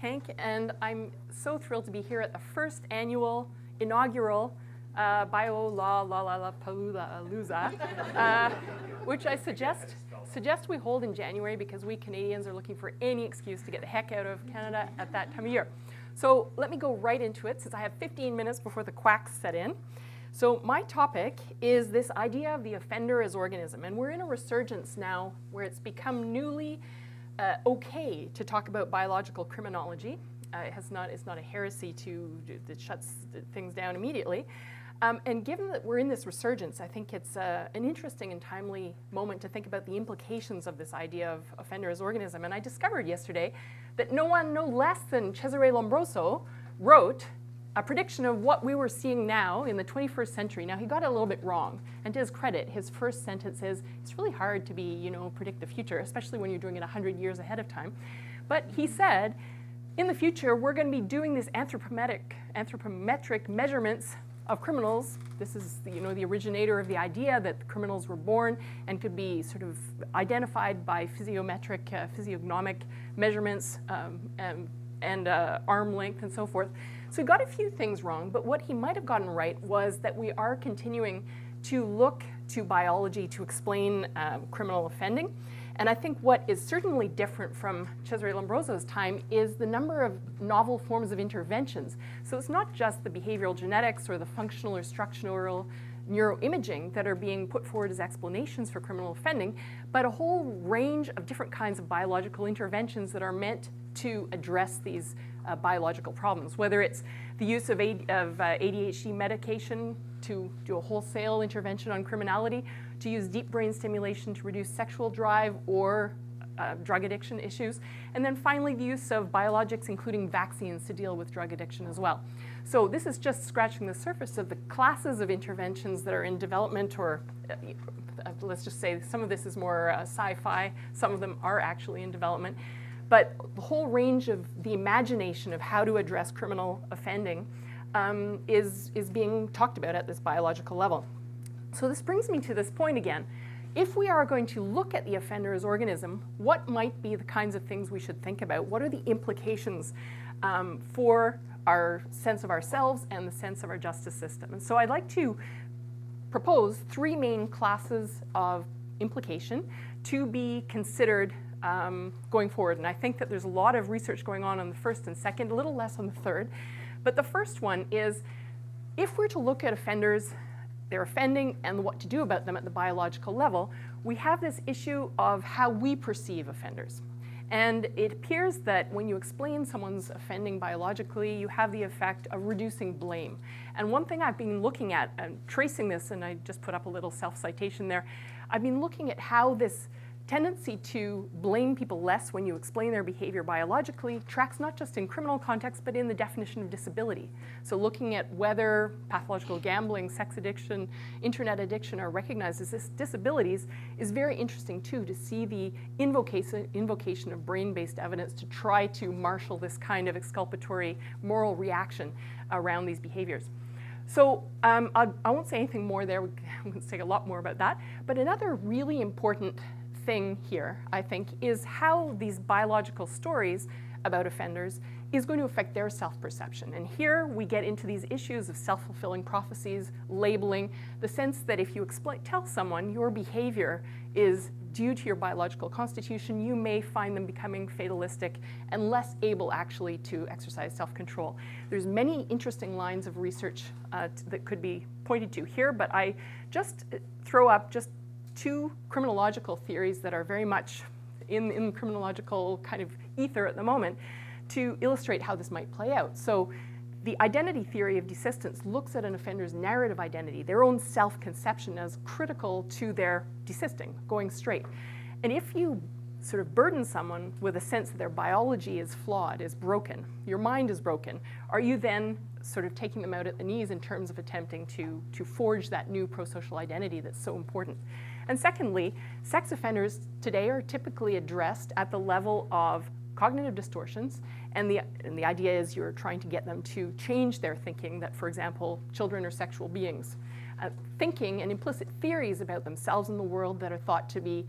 Hank, and I'm so thrilled to be here at the first annual inaugural Bio LawLapalooza, which I suggest we hold in January because we Canadians are looking for any excuse to get the heck out of Canada at that time of year. So let me go right into it since I have 15 minutes before the quacks set in. So my topic is this idea of the offender as organism, and we're in a resurgence now where it's become newly okay to talk about biological criminology. It's not a heresy that shuts things down immediately. And given that we're in this resurgence, I think it's an interesting and timely moment to think about the implications of this idea of offender as organism. And I discovered yesterday that no one no less than Cesare Lombroso wrote a prediction of what we were seeing now in the 21st century. Now, he got it a little bit wrong. And to his credit, his first sentence is, it's really hard to predict the future, especially when you're doing it 100 years ahead of time. But he said, in the future, we're going to be doing these anthropometric measurements of criminals. This is the originator of the idea that criminals were born and could be sort of identified by physiognomic measurements and arm length and so forth. So he got a few things wrong, but what he might have gotten right was that we are continuing to look to biology to explain criminal offending. And I think what is certainly different from Cesare Lombroso's time is the number of novel forms of interventions. So it's not just the behavioral genetics or the functional or structural neuroimaging that are being put forward as explanations for criminal offending, but a whole range of different kinds of biological interventions that are meant to address these biological problems, whether it's the use of ADHD medication to do a wholesale intervention on criminality, to use deep brain stimulation to reduce sexual drive or drug addiction issues, and then finally the use of biologics, including vaccines, to deal with drug addiction as well. So this is just scratching the surface of the classes of interventions that are in development, or let's just say some of this is more sci-fi, some of them are actually in development. But the whole range of the imagination of how to address criminal offending is being talked about at this biological level. So this brings me to this point again. If we are going to look at the offender as organism, what might be the kinds of things we should think about? What are the implications for our sense of ourselves and the sense of our justice system? And so I'd like to propose three main classes of implication to be considered going forward. And I think that there's a lot of research going on the first and second, a little less on the third. But the first one is, if we're to look at offenders, their offending, and what to do about them at the biological level, we have this issue of how we perceive offenders. And it appears that when you explain someone's offending biologically, you have the effect of reducing blame. And one thing I've been looking at, and tracing this, and I just put up a little self-citation there, I've been looking at how this tendency to blame people less when you explain their behavior biologically tracks not just in criminal context, but in the definition of disability. So looking at whether pathological gambling, sex addiction, internet addiction are recognized as disabilities is very interesting too, to see the invocation of brain-based evidence to try to marshal this kind of exculpatory moral reaction around these behaviors. So I won't say anything more there. We can say a lot more about that. But another really important thing here, I think, is how these biological stories about offenders is going to affect their self-perception. And here we get into these issues of self-fulfilling prophecies, labeling, the sense that if you tell someone your behavior is due to your biological constitution, you may find them becoming fatalistic and less able actually to exercise self-control. There's many interesting lines of research that could be pointed to here, but I just throw up just two criminological theories that are very much in criminological kind of ether at the moment to illustrate how this might play out. So the identity theory of desistance looks at an offender's narrative identity, their own self-conception, as critical to their desisting, going straight. And if you sort of burden someone with a sense that their biology is flawed, is broken, your mind is broken, are you then sort of taking them out at the knees in terms of attempting to forge that new pro-social identity that's so important? And secondly, sex offenders today are typically addressed at the level of cognitive distortions, and the idea is you're trying to get them to change their thinking that, for example, children are sexual beings. Thinking and implicit theories about themselves and the world that are thought to be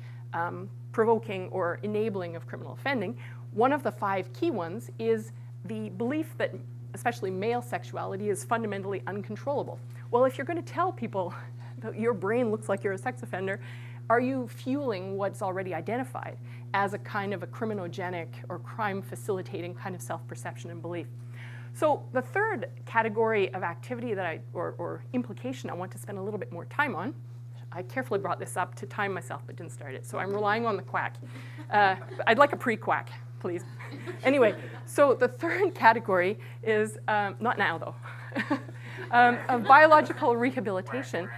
provoking or enabling of criminal offending. One of the 5 key ones is the belief that especially male sexuality is fundamentally uncontrollable. Well, if you're going to tell people that your brain looks like you're a sex offender, are you fueling what's already identified as a kind of a criminogenic or crime-facilitating kind of self-perception and belief? So the third category of activity that or implication I want to spend a little bit more time on, I carefully brought this up to time myself but didn't start it, so I'm relying on the quack. I'd like a pre-quack, please. Anyway, so the third category is, not now though, of biological rehabilitation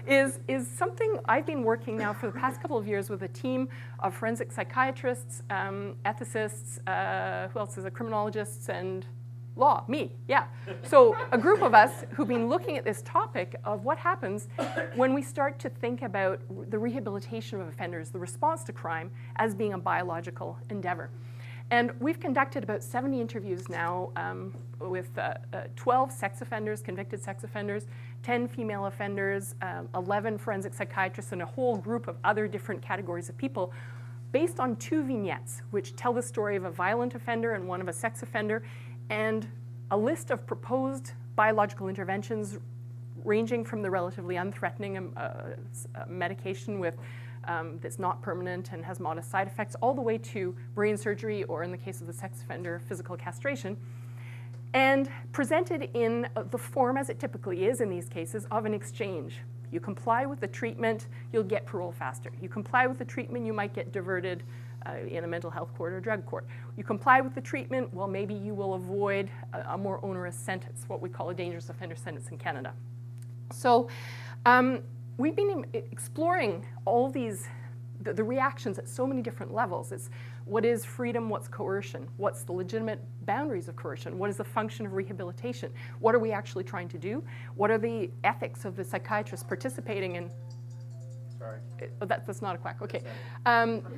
is something I've been working now for the past couple of years with a team of forensic psychiatrists, ethicists, who else is a criminologists, and law, me, yeah. So a group of us who've been looking at this topic of what happens when we start to think about the rehabilitation of offenders, the response to crime, as being a biological endeavor. And we've conducted about 70 interviews now with 12 sex offenders, convicted sex offenders, 10 female offenders, 11 forensic psychiatrists, and a whole group of other different categories of people based on 2 vignettes, which tell the story of a violent offender and one of a sex offender, and a list of proposed biological interventions ranging from the relatively unthreatening medication with that's not permanent and has modest side effects, all the way to brain surgery, or in the case of the sex offender, physical castration, and presented in the form, as it typically is in these cases, of an exchange. You comply with the treatment, you'll get parole faster. You comply with the treatment, you might get diverted in a mental health court or drug court. You comply with the treatment, well, maybe you will avoid a more onerous sentence, what we call a dangerous offender sentence in Canada. So we've been exploring all these, the reactions at so many different levels. It's what is freedom, what's coercion, what's the legitimate boundaries of coercion, what is the function of rehabilitation, what are we actually trying to do, what are the ethics of the psychiatrist participating in. Sorry. Oh, that's not a quack, okay.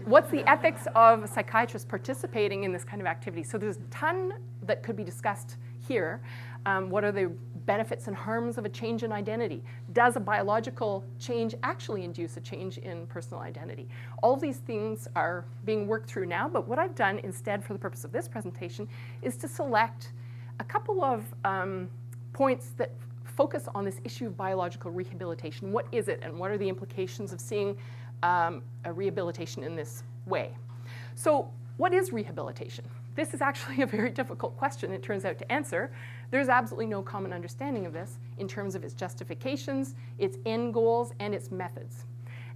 What's the ethics of a psychiatrist participating in this kind of activity? So there's a ton that could be discussed here. What are the benefits and harms of a change in identity? Does a biological change actually induce a change in personal identity? All of these things are being worked through now, but what I've done instead for the purpose of this presentation is to select a couple of points that focus on this issue of biological rehabilitation. What is it, and what are the implications of seeing a rehabilitation in this way? So what is rehabilitation? This is actually a very difficult question, it turns out, to answer. There's absolutely no common understanding of this in terms of its justifications, its end goals, and its methods.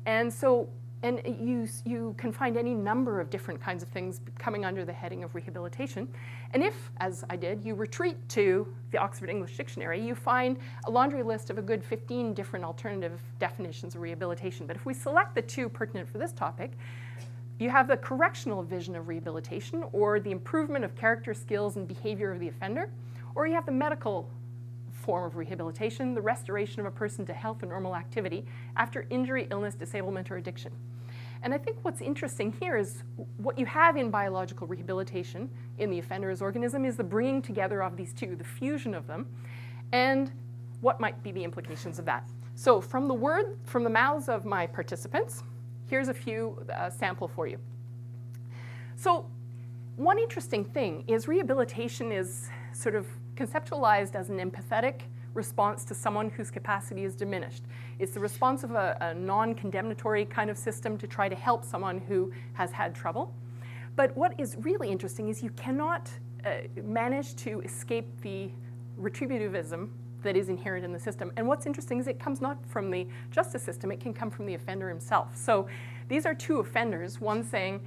And so, and you can find any number of different kinds of things coming under the heading of rehabilitation. And if, as I did, you retreat to the Oxford English Dictionary, you find a laundry list of a good 15 different alternative definitions of rehabilitation. But if we select the 2 pertinent for this topic, you have the correctional vision of rehabilitation, or the improvement of character, skills, and behavior of the offender, or you have the medical form of rehabilitation, the restoration of a person to health and normal activity after injury, illness, disablement, or addiction. And I think what's interesting here is what you have in biological rehabilitation in the offender's organism is the bringing together of these 2, the fusion of them, and what might be the implications of that. So from the mouths of my participants, here's a few sample for you. So one interesting thing is rehabilitation is sort of conceptualized as an empathetic response to someone whose capacity is diminished. It's the response of a non-condemnatory kind of system to try to help someone who has had trouble. But what is really interesting is you cannot manage to escape the retributivism that is inherent in the system. And what's interesting is it comes not from the justice system, it can come from the offender himself. So these are 2 offenders, one saying,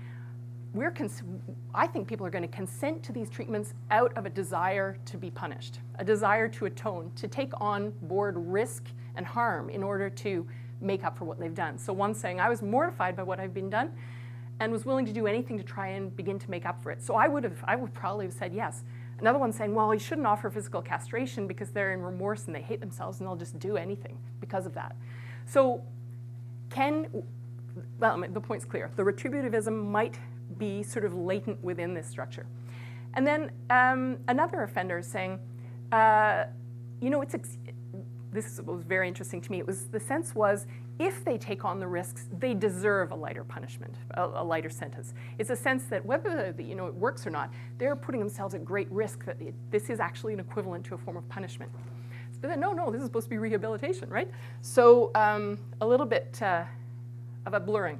I think people are going to consent to these treatments out of a desire to be punished, a desire to atone, to take on board risk and harm in order to make up for what they've done. So one saying, I was mortified by what I've been done and was willing to do anything to try and begin to make up for it. So I would probably have said yes. Another one saying, well, you shouldn't offer physical castration because they're in remorse and they hate themselves and they'll just do anything because of that. So well, the point's clear. The retributivism might be sort of latent within this structure. And then another offender is saying, you know, this was very interesting to me. The sense was, if they take on the risks, they deserve a lighter punishment, a lighter sentence. It's a sense that whether it works or not, they're putting themselves at great risk that this is actually an equivalent to a form of punishment. But then, no, this is supposed to be rehabilitation, right? So a little bit of a blurring.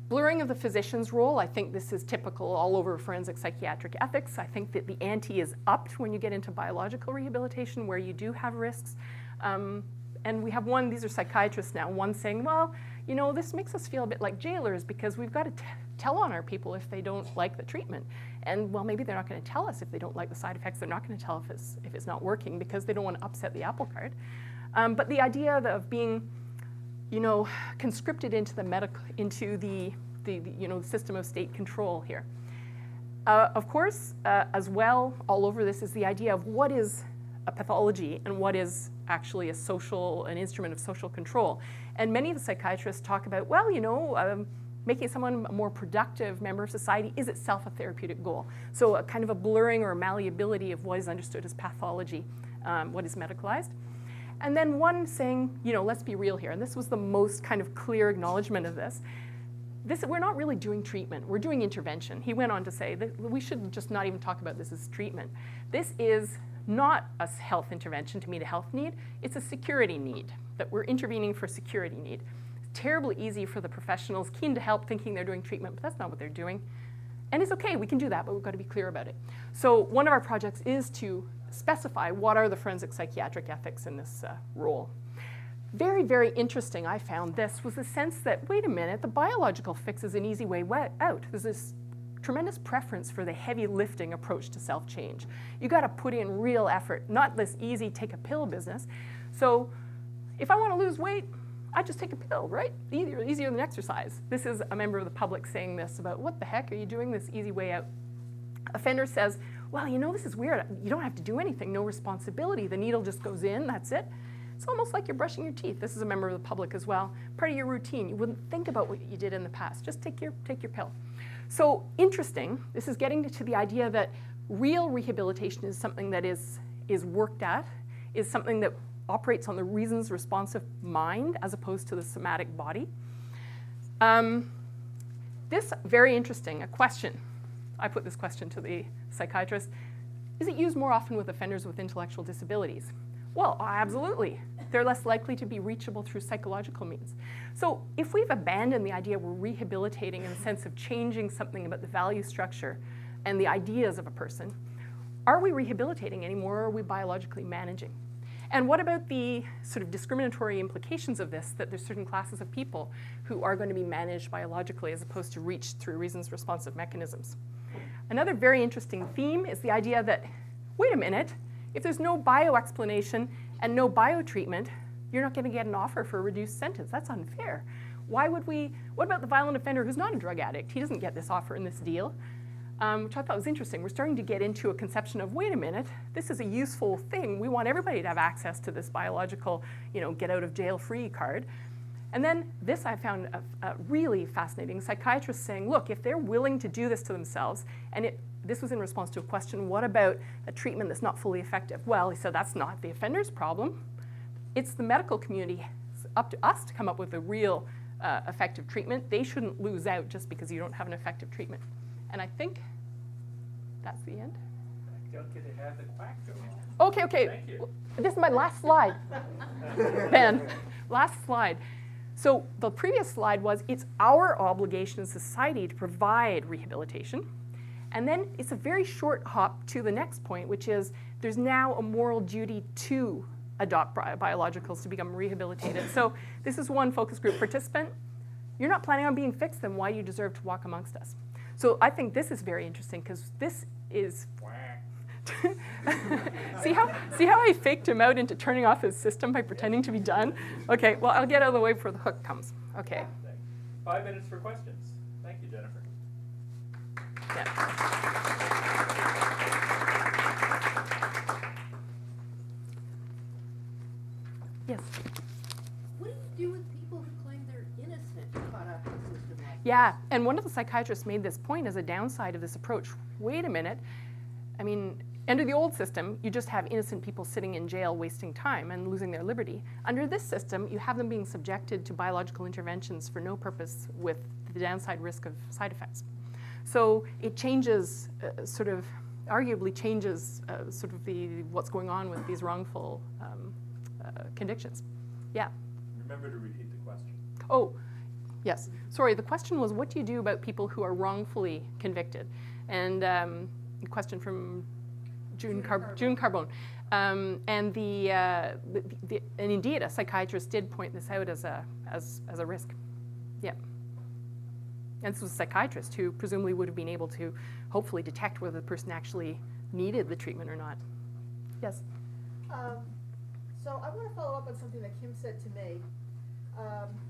Blurring of the physician's role, I think this is typical all over forensic psychiatric ethics. I think that the ante is upped when you get into biological rehabilitation where you do have risks. And we have these are psychiatrists now, one saying, well, this makes us feel a bit like jailers because we've got to tell on our people if they don't like the treatment. And well, maybe they're not going to tell us if they don't like the side effects. They're not going to tell if it's not working because they don't want to upset the apple cart. But the idea of being conscripted into the system of state control here. Of course, as well, all over this is the idea of what is a pathology and what is actually an instrument of social control. And many of the psychiatrists talk about, well, making someone a more productive member of society is itself a therapeutic goal. So a kind of a blurring or a malleability of what is understood as pathology, what is medicalized. And then one saying, let's be real here. And this was the most kind of clear acknowledgement of this. We're not really doing treatment, we're doing intervention. He went on to say that we should just not even talk about this as treatment. This is not a health intervention to meet a health need, it's a security need, that we're intervening for security need. It's terribly easy for the professionals keen to help thinking they're doing treatment, but that's not what they're doing. And it's okay, we can do that, but we've got to be clear about it. So one of our projects is to specify what are the forensic psychiatric ethics in this role. Very, very interesting, I found this, was the sense that, wait a minute, the biological fix is an easy way out. There's this tremendous preference for the heavy lifting approach to self-change. You got to put in real effort, not this easy take a pill business. So if I want to lose weight, I just take a pill, right? Easier than exercise. This is a member of the public saying this about, what the heck are you doing this easy way out? Offender says, well, this is weird. You don't have to do anything, no responsibility. The needle just goes in, that's it. It's almost like you're brushing your teeth. This is a member of the public as well. Part of your routine. You wouldn't think about what you did in the past. Just take your pill. So interesting. This is getting to the idea that real rehabilitation is something that is worked at, is something that operates on the reasons responsive mind as opposed to the somatic body. This, very interesting, a question. I put this question to the psychiatrist. Is it used more often with offenders with intellectual disabilities? Well, absolutely. They're less likely to be reachable through psychological means. So if we've abandoned the idea we're rehabilitating in the sense of changing something about the value structure and the ideas of a person, are we rehabilitating anymore, or are we biologically managing? And what about the sort of discriminatory implications of this, that there's certain classes of people who are going to be managed biologically as opposed to reached through reasons-responsive mechanisms? Another very interesting theme is the idea that, wait a minute, if there's no bio-explanation and no bio-treatment, you're not going to get an offer for a reduced sentence. That's unfair. What about the violent offender who's not a drug addict? He doesn't get this offer in this deal, which I thought was interesting. We're starting to get into a conception of, wait a minute, this is a useful thing. We want everybody to have access to this biological, get out of jail free card. And then this I found a really fascinating. Psychiatrists saying, look, if they're willing to do this to themselves, and this was in response to a question, what about a treatment that's not fully effective? Well, he said, that's not the offender's problem. It's the medical community. It's up to us to come up with a real effective treatment. They shouldn't lose out just because you don't have an effective treatment. And I think that's the end. Don't get to have the quack go on. Okay. Thank you. This is my last slide. Ben, last slide. So the previous slide was, it's our obligation as society to provide rehabilitation. And then it's a very short hop to the next point, which is there's now a moral duty to adopt biologicals to become rehabilitated. So this is one focus group participant. You're not planning on being fixed, then why do you deserve to walk amongst us? So I think this is very interesting because this is... see how I faked him out into turning off his system by pretending to be done? Okay, well, I'll get out of the way before the hook comes. Okay. 5 minutes for questions. Thank you, Jennifer. Yeah. Yes? What do you do with people who claim they're innocent caught up in a system like that? Yeah, and one of the psychiatrists made this point as a downside of this approach. Wait a minute. I mean, Under the old system, you just have innocent people sitting in jail wasting time and losing their liberty. Under this system, you have them being subjected to biological interventions for no purpose with the downside risk of side effects. So it changes, arguably changes sort of what's going on with these wrongful convictions. Yeah? Remember to repeat the question. Oh, yes. Sorry, the question was, what do you do about people who are wrongfully convicted? And the question from June Carbone. And indeed, a psychiatrist did point this out as a risk. Yeah. And this was a psychiatrist who presumably would have been able to hopefully detect whether the person actually needed the treatment or not. Yes? So I want to follow up on something that Kim said to me.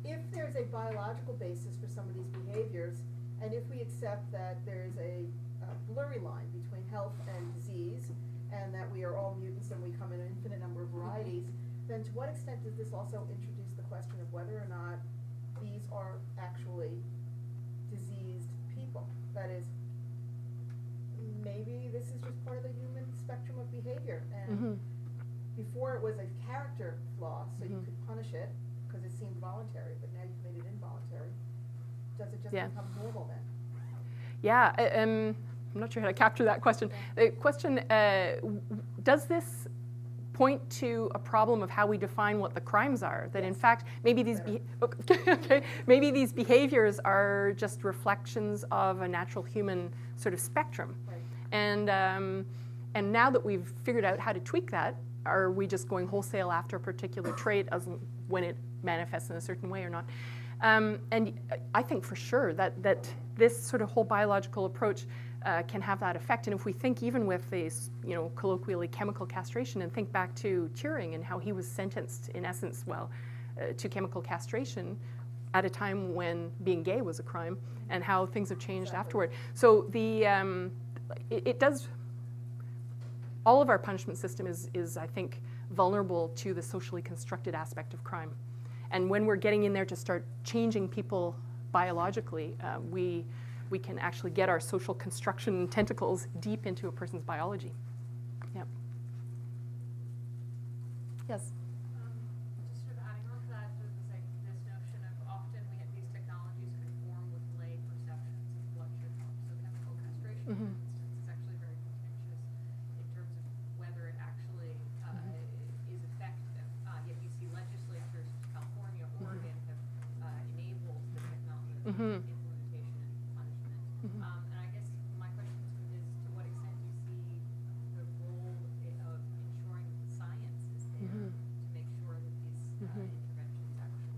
If there's a biological basis for some of these behaviors, and if we accept that there's a blurry line between health and disease, and that we are all mutants and we come in an infinite number of varieties, then to what extent does this also introduce the question of whether or not these are actually diseased people? That is, maybe this is just part of the human spectrum of behavior, and before it was a character flaw, so you could punish it because it seemed voluntary, but now you've made it involuntary. Does it just become normal then? Yeah, I'm not sure how to capture that question. The question, does this point to a problem of how we define what the crimes are? That in fact, maybe these maybe these behaviors are just reflections of a natural human sort of spectrum. Right. And now that we've figured out how to tweak that, are we just going wholesale after a particular trait as when it manifests in a certain way or not? And I think for sure that this sort of whole biological approach can have that effect. And if we think even with this, colloquially chemical castration, and think back to Turing and how he was sentenced, in essence, to chemical castration at a time when being gay was a crime, and how things have changed afterward. So it does. All of our punishment system is, I think, vulnerable to the socially constructed aspect of crime. And when we're getting in there to start changing people biologically, we can actually get our social construction tentacles deep into a person's biology. Yeah. Yes? Just sort of adding on to that, there's this notion of often these technologies conform with lay perceptions of what should help. So chemical castration, for instance, is actually very contentious in terms of whether it actually is effective. Yet you see legislatures, California, Oregon, have enabled the technology implementation and punishment. And I guess my question is to what extent you see the role of ensuring that the science is there to make sure that these interventions actually.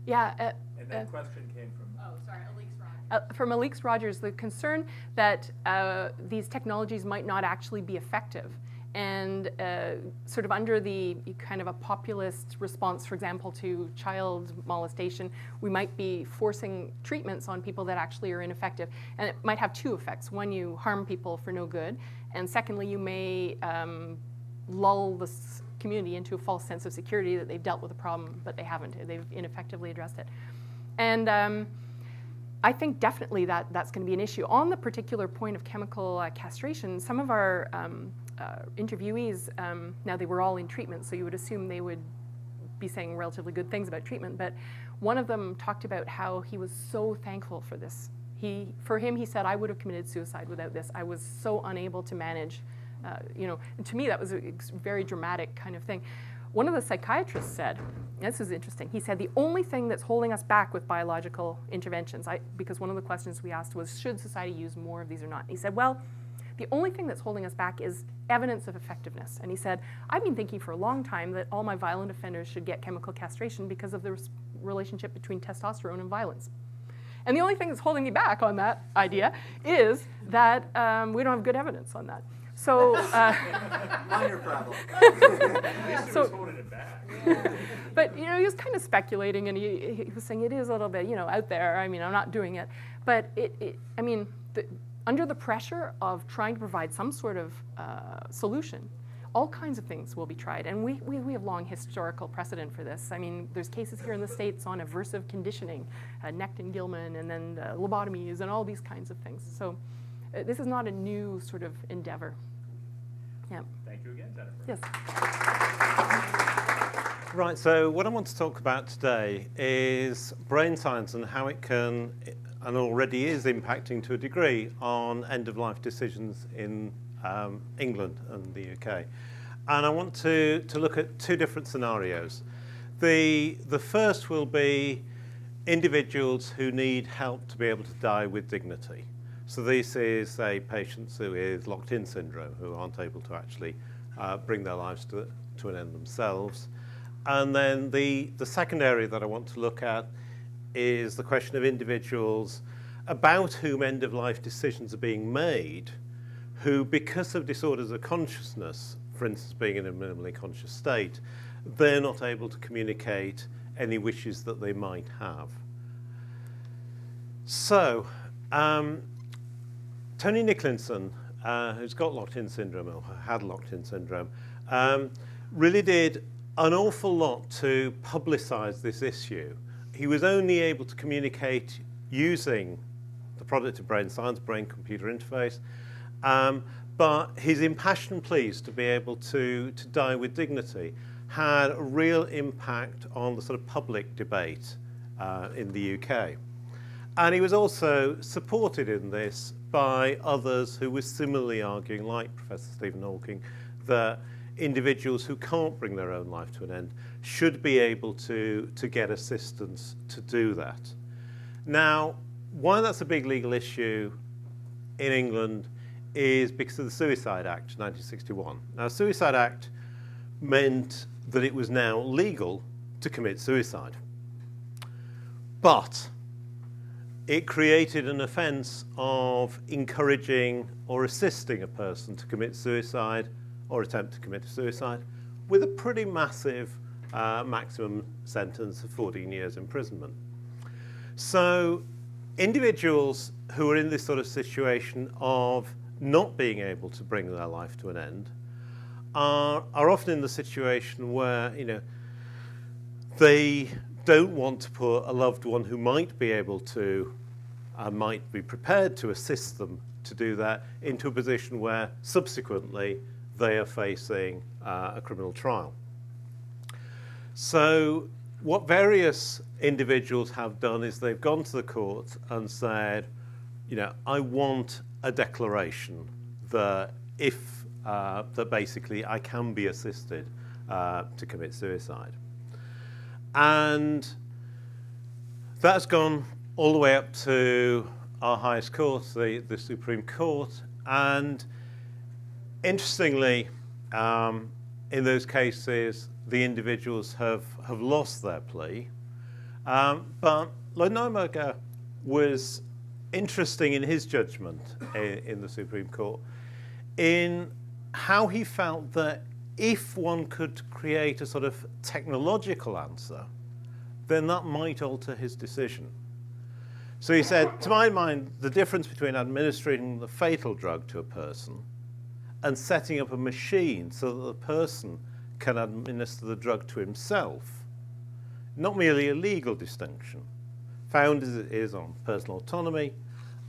Yeah. And that question came from? Oh, sorry, Elise Rogers. From Elise Rogers, the concern that these technologies might not actually be effective. And sort of under the kind of a populist response, for example, to child molestation, we might be forcing treatments on people that actually are ineffective. And it might have two effects. One, you harm people for no good. And secondly, you may lull this community into a false sense of security that they've dealt with a problem, but they haven't. They've ineffectively addressed it. And I think definitely that's going to be an issue. On the particular point of chemical castration, some of our interviewees, now they were all in treatment, so you would assume they would be saying relatively good things about treatment, but one of them talked about how he was so thankful for this. For him, he said, I would have committed suicide without this. I was so unable to manage, and to me that was a very dramatic kind of thing. One of the psychiatrists said, this is interesting, he said the only thing that's holding us back with biological interventions, because one of the questions we asked was, should society use more of these or not? He said, well, the only thing that's holding us back is evidence of effectiveness. And he said, I've been thinking for a long time that all my violent offenders should get chemical castration because of the relationship between testosterone and violence. And the only thing that's holding me back on that idea is that we don't have good evidence on that. So, minor problem. So, holding it back. But he was kind of speculating, and he was saying it is a little bit, out there. I mean, I'm not doing it, but under the pressure of trying to provide some sort of solution, all kinds of things will be tried. And we have long historical precedent for this. I mean, there's cases here in the States on aversive conditioning, Necton-Gilman, and then lobotomies, and all these kinds of things. So this is not a new sort of endeavor. Yeah. Thank you again, Jennifer. Yes. Right, so what I want to talk about today is brain science and how it can, and already is impacting to a degree, on end-of-life decisions in England and the UK. And I want to look at two different scenarios. The first will be individuals who need help to be able to die with dignity. So this is, say, patients who with locked-in syndrome, who aren't able to actually bring their lives to an end themselves. And then the second area that I want to look at is the question of individuals about whom end-of-life decisions are being made, who, because of disorders of consciousness, for instance, being in a minimally conscious state, they're not able to communicate any wishes that they might have. So, Tony Nicholson, who's got locked-in syndrome, or had locked-in syndrome, really did an awful lot to publicize this issue. He was only able to communicate using the product of brain science, brain-computer interface, but his impassioned pleas to be able to die with dignity had a real impact on the sort of public debate in the UK. And he was also supported in this by others who were similarly arguing, like Professor Stephen Hawking, that individuals who can't bring their own life to an end should be able to get assistance to do that. Now, why that's a big legal issue in England is because of the Suicide Act, 1961. Now, the Suicide Act meant that it was now legal to commit suicide. But it created an offence of encouraging or assisting a person to commit suicide or attempt to commit suicide with a pretty massive maximum sentence of 14 years imprisonment. So individuals who are in this sort of situation of not being able to bring their life to an end are often in the situation where, you know, they don't want to put a loved one who might be able to, might be prepared to assist them to do that into a position where subsequently they are facing a criminal trial. So what various individuals have done is they've gone to the court and said, you know, I want a declaration that if, that basically I can be assisted to commit suicide. And that's gone all the way up to our highest court, the Supreme Court. And interestingly, in those cases, the individuals have lost their plea. But Lord Neuberger was interesting in his judgment in the Supreme Court in how he felt that if one could create a sort of technological answer, then that might alter his decision. So he said, to my mind, the difference between administering the fatal drug to a person and setting up a machine so that the person can administer the drug to himself, not merely a legal distinction. Found as it is on personal autonomy,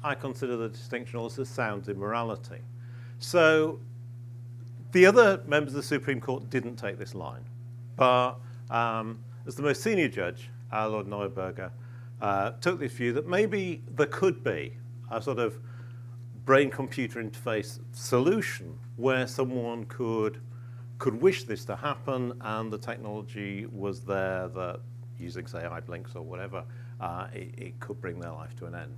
I consider the distinction also sound in morality. So the other members of the Supreme Court didn't take this line, but as the most senior judge, Lord Neuberger, took this view that maybe there could be a sort of brain-computer interface solution where someone could wish this to happen, and the technology was there that, using, say, eye blinks or whatever, it could bring their life to an end.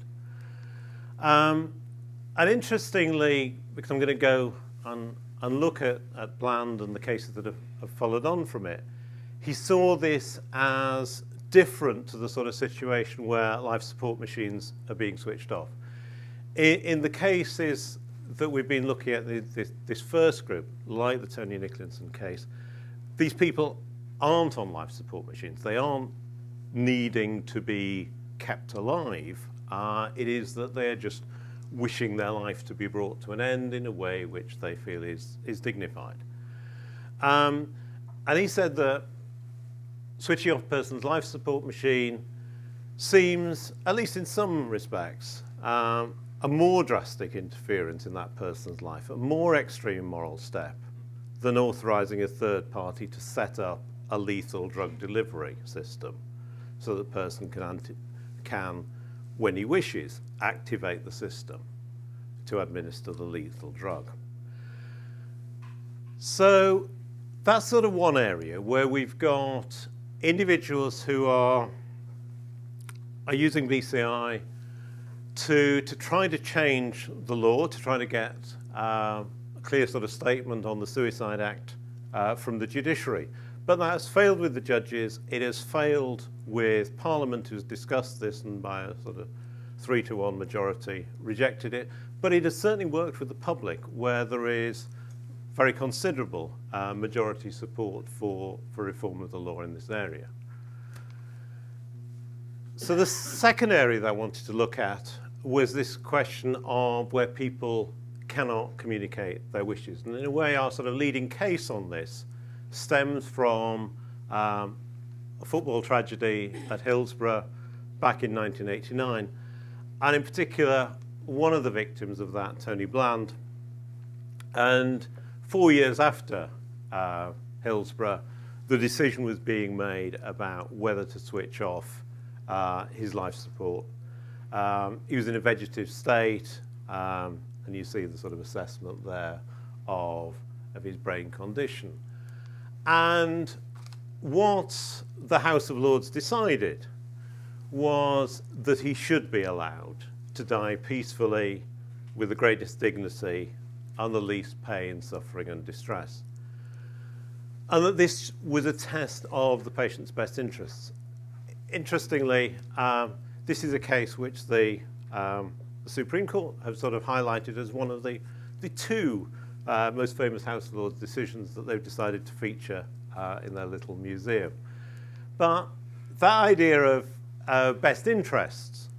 And interestingly, because I'm going to go and look at Bland and the cases that have followed on from it, he saw this as different to the sort of situation where life support machines are being switched off. In the cases that we've been looking at, this first group, like the Tony Nicholson case, these people aren't on life support machines. They aren't needing to be kept alive. It is that they're just wishing their life to be brought to an end in a way which they feel is dignified. And he said that switching off a person's life support machine seems, at least in some respects, a more drastic interference in that person's life, a more extreme moral step than authorising a third party to set up a lethal drug delivery system so that the person can, when he wishes, activate the system to administer the lethal drug. So that's sort of one area where we've got individuals who are using BCI to try to change the law, to try to get a clear sort of statement on the Suicide Act from the judiciary. But that has failed with the judges. It has failed with Parliament, who's discussed this and by a sort of 3-1 majority rejected it. But it has certainly worked with the public, where there is very considerable majority support for reform of the law in this area. So the second area that I wanted to look at was this question of where people cannot communicate their wishes. And in a way, our sort of leading case on this stems from a football tragedy at Hillsborough back in 1989. And in particular, one of the victims of that, Tony Bland. And 4 years after Hillsborough, the decision was being made about whether to switch off his life support. He was in a vegetative state, and you see the sort of assessment there of his brain condition. And what the House of Lords decided was that he should be allowed to die peacefully with the greatest dignity and the least pain, suffering and distress. And that this was a test of the patient's best interests. Interestingly, this is a case which the Supreme Court have sort of highlighted as one of the two most famous House of Lords decisions that they've decided to feature in their little museum. But that idea of best interests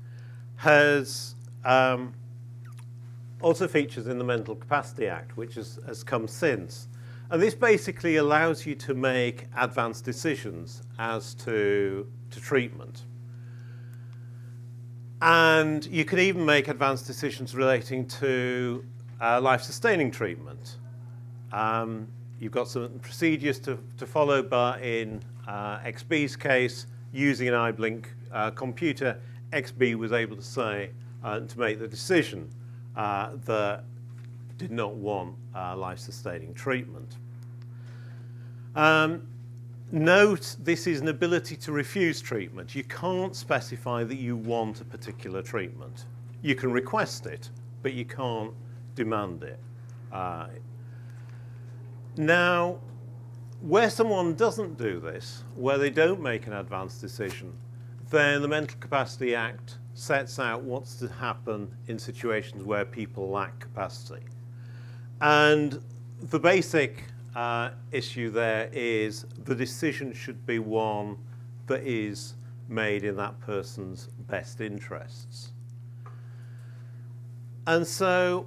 has also features in the Mental Capacity Act, which has come since. And this basically allows you to make advanced decisions as to treatment. And you can even make advanced decisions relating to life-sustaining treatment. You've got some procedures to follow, but in XB's case, using an iBlink computer, XB was able to say, to make the decision that did not want life-sustaining treatment. Note, this is an ability to refuse treatment. You can't specify that you want a particular treatment. You can request it, but you can't demand it. Now, where someone doesn't do this, where they don't make an advanced decision, then the Mental Capacity Act sets out what's to happen in situations where people lack capacity. And the basic issue there is the decision should be one that is made in that person's best interests. And so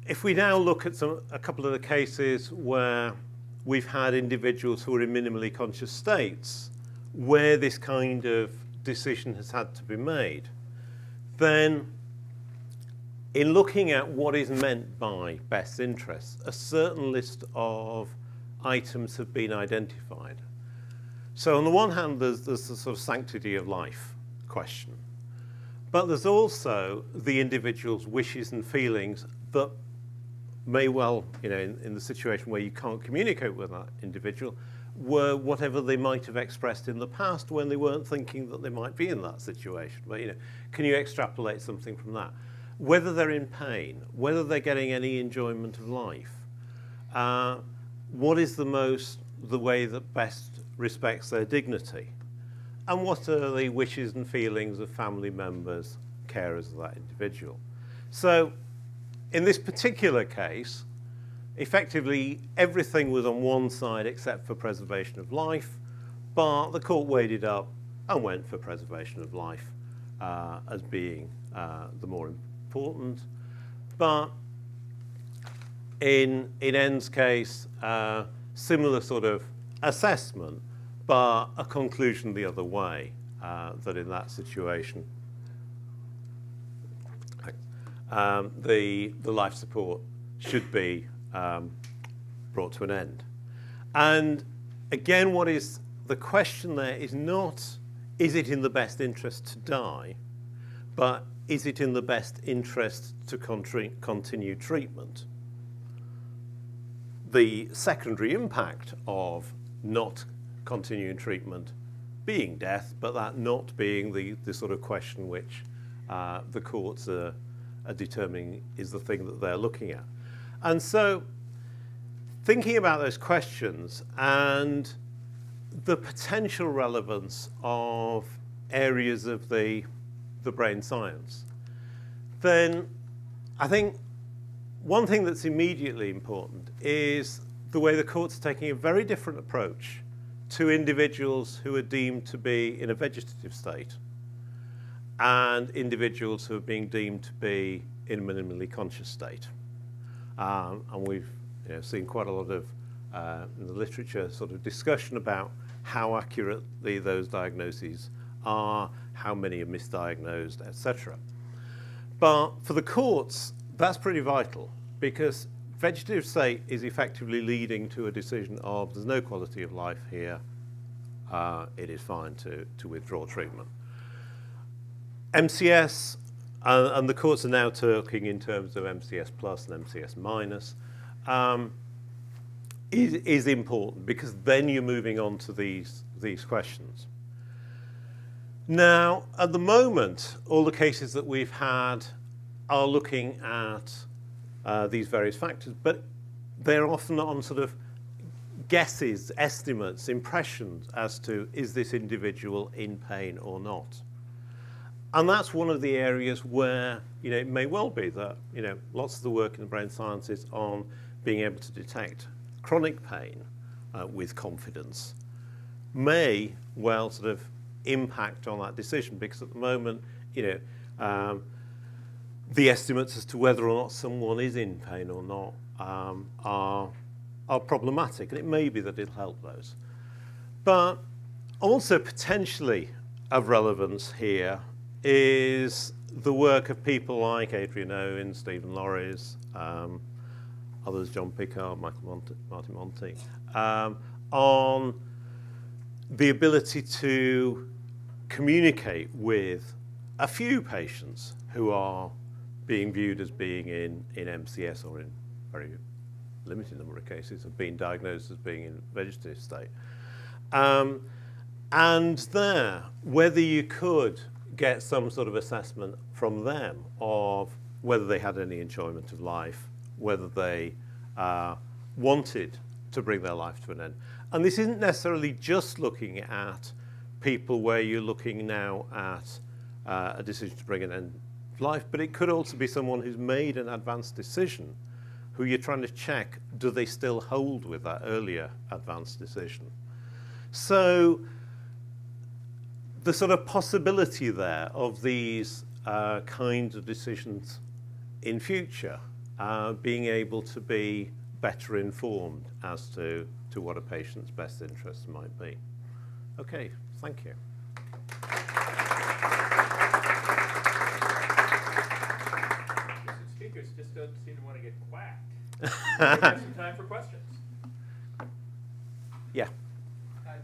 if we now look at a couple of the cases where we've had individuals who are in minimally conscious states, where this kind of decision has had to be made, then in looking at what is meant by best interests, a certain list of items have been identified. So on the one hand, there's the sort of sanctity of life question, but there's also the individual's wishes and feelings that may well, in the situation where you can't communicate with that individual, were whatever they might have expressed in the past when they weren't thinking that they might be in that situation. But can you extrapolate something from that? Whether they're in pain, whether they're getting any enjoyment of life, what is the way that best respects their dignity, and what are the wishes and feelings of family members, carers of that individual. So in this particular case, effectively everything was on one side except for preservation of life, but the court weighed it up and went for preservation of life as being the more important. But in N's case, similar sort of assessment, but a conclusion the other way, that in that situation the life support should be brought to an end. And again, what is the question there is not, is it in the best interest to die, but is it in the best interest to continue treatment? The secondary impact of not continuing treatment being death, but that not being the sort of question which the courts are determining is the thing that they're looking at. And so thinking about those questions and the potential relevance of areas of the brain science, then I think one thing that's immediately important is the way the court's taking a very different approach to individuals who are deemed to be in a vegetative state and individuals who are being deemed to be in a minimally conscious state. And we've seen quite a lot of, in the literature, sort of discussion about how accurately those diagnoses are, how many are misdiagnosed, etc. But for the courts, that's pretty vital, because vegetative state is effectively leading to a decision of there's no quality of life here, it is fine to withdraw treatment. MCS, and the courts are now talking in terms of MCS plus and MCS minus, is important, because then you're moving on to these questions. Now, at the moment, all the cases that we've had are looking at these various factors, but they're often on sort of guesses, estimates, impressions as to is this individual in pain or not. And that's one of the areas where it may well be that lots of the work in the brain sciences on being able to detect chronic pain with confidence may well sort of impact on that decision, because at the moment the estimates as to whether or not someone is in pain or not are problematic, and it may be that it'll help those. But also potentially of relevance here is the work of people like Adrian Owen, Stephen Lorries, others, John Pickard, Martin Monti, on the ability to communicate with a few patients who are being viewed as being in MCS, or in very limited number of cases have been diagnosed as being in vegetative state. And there, whether you could get some sort of assessment from them of whether they had any enjoyment of life, whether they wanted to bring their life to an end. And this isn't necessarily just looking at people where you're looking now at a decision to bring an end of life, but it could also be someone who's made an advanced decision who you're trying to check, do they still hold with that earlier advanced decision? So the sort of possibility there of these kinds of decisions in future being able to be better informed as to what a patient's best interests might be. Okay, thank you. Speakers just don't seem to want to get quacked. We have some time for questions. Yeah.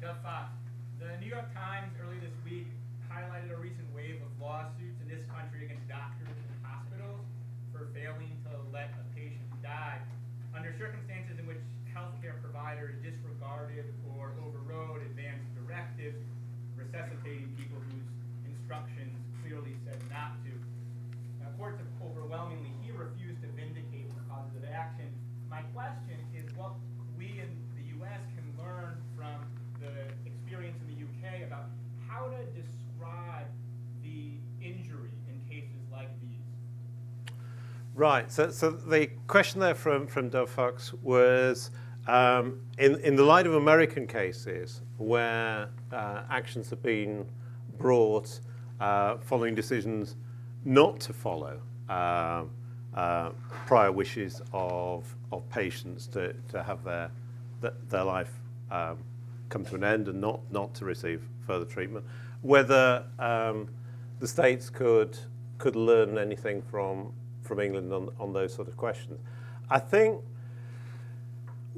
Doug Fox. The New York Times earlier this week highlighted a recent wave of lawsuits in this country against doctors and hospitals for failing to let a patient die under circumstances in which healthcare providers disregarded or overrode advanced directives, resuscitating people whose instructions clearly said not to. Courts have overwhelmingly refused to vindicate the causes of action. My question is what we in the U.S. can learn from the experience in the UK about how to describe the injury in cases like these. Right, so the question there from Doug Fox was, in the light of American cases where actions have been brought following decisions not to follow prior wishes of patients to have their life come to an end and not to receive further treatment, whether the states could learn anything from England on those sort of questions. I think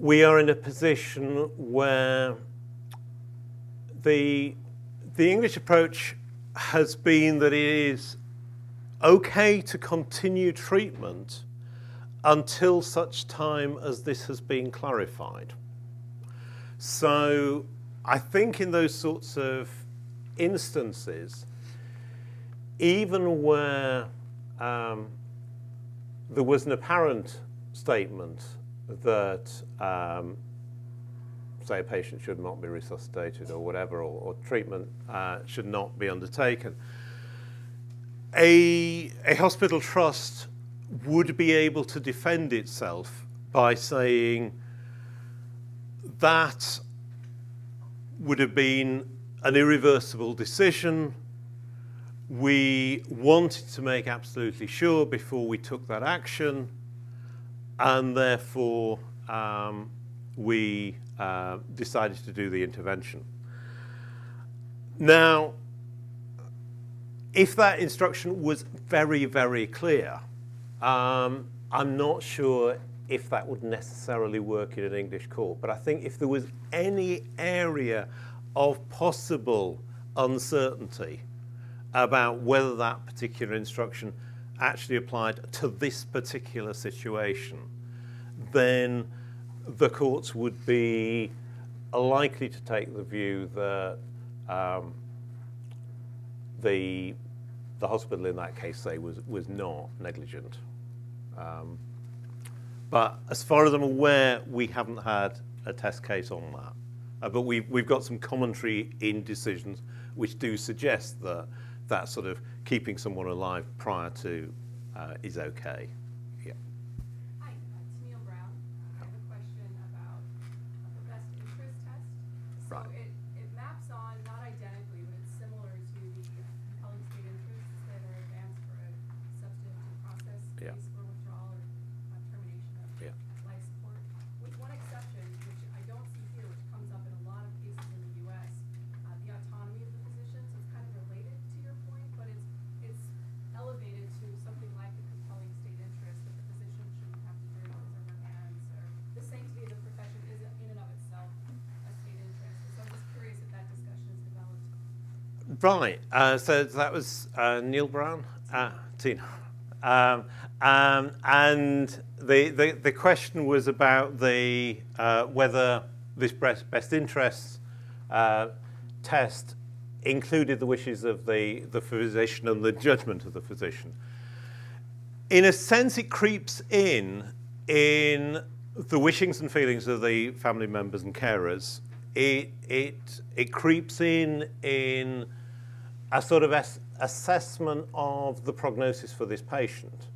we are in a position where the English approach has been that it is okay to continue treatment until such time as this has been clarified. So I think in those sorts of instances, even where there was an apparent statement that, say, a patient should not be resuscitated or whatever, or treatment should not be undertaken, a hospital trust would be able to defend itself by saying that would have been an irreversible decision. We wanted to make absolutely sure before we took that action, and therefore we decided to do the intervention. Now, if that instruction was very, very clear, I'm not sure if that would necessarily work in an English court, but I think if there was any area of possible uncertainty about whether that particular instruction actually applied to this particular situation, then the courts would be likely to take the view that the hospital in that case, say, was not negligent. But as far as I'm aware, we haven't had a test case on that. But we've got some commentary in decisions which do suggest that that sort of keeping someone alive prior to is okay. Yeah. Hi, it's Neil Brown. I have a question about the best interest test. So Right. it maps on, not identically, but it's similar to the compelling state interests that are advanced for a substantive due process Yeah. case for withdrawal or termination of Yeah. life support, with one exception, which I don't see here, which comes up in a lot of cases in the U.S., the autonomy of the physician. So it's kind of related to your point, but it's elevated to something like the compelling state interest, that the physician shouldn't have to do it on his or her hands, or the sanctity of the profession is in and of itself a state interest. So I'm just curious if that discussion is developed. Right. So that was Neil Brown, Tina. And the question was about the whether this best interests test included the wishes of the physician and the judgment of the physician. In a sense, it creeps in the wishings and feelings of the family members and carers. It creeps in a sort of assessment of the prognosis for this patient,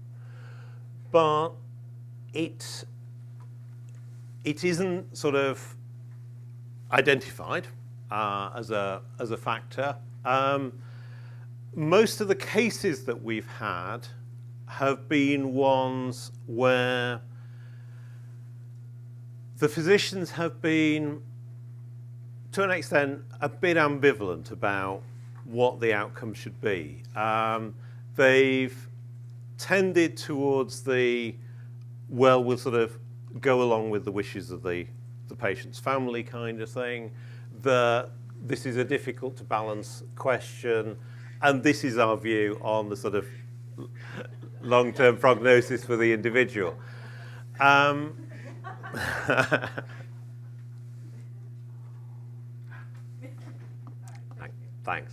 but it isn't sort of identified as a factor. Most of the cases that we've had have been ones where the physicians have been, to an extent, a bit ambivalent about what the outcome should be. They've tended towards we'll sort of go along with the wishes of the patient's family kind of thing, that this is a difficult to balance question, and this is our view on the sort of long-term prognosis for the individual. Thanks.